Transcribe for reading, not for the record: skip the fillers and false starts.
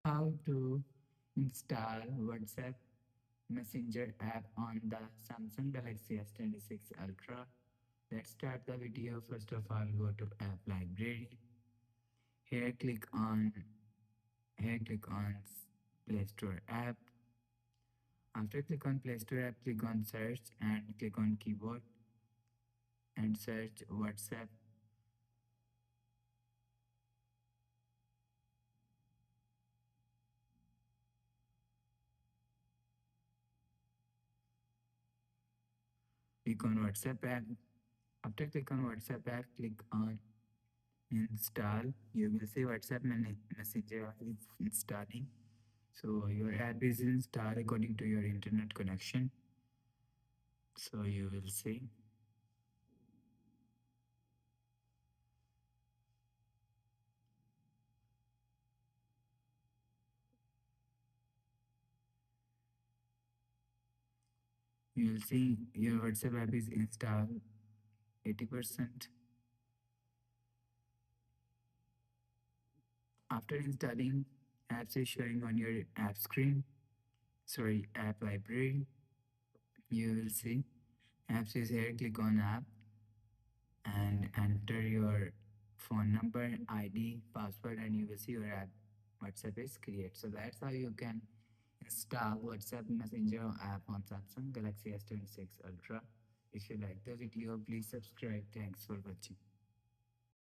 How to install WhatsApp Messenger app on the Samsung Galaxy S26 Ultra. Let's start the video. First of all, go to App Library. Here click on here click on Play Store app. After click on Play Store app, click on search and click on keyboard and search WhatsApp. Click on WhatsApp app. After click on WhatsApp app, click on install. You will see WhatsApp Messenger is installing. So your app is installed according to your internet connection. So you will see your WhatsApp app is installed 80%. After installing, apps is showing on your app screen. Sorry, app library. You will see apps is here. Click on app and enter your phone number, ID, password, and you will see your app WhatsApp is created. So that's how you can install WhatsApp Messenger app on Samsung Galaxy S26 Ultra. If you like the video, please subscribe. Thanks for watching.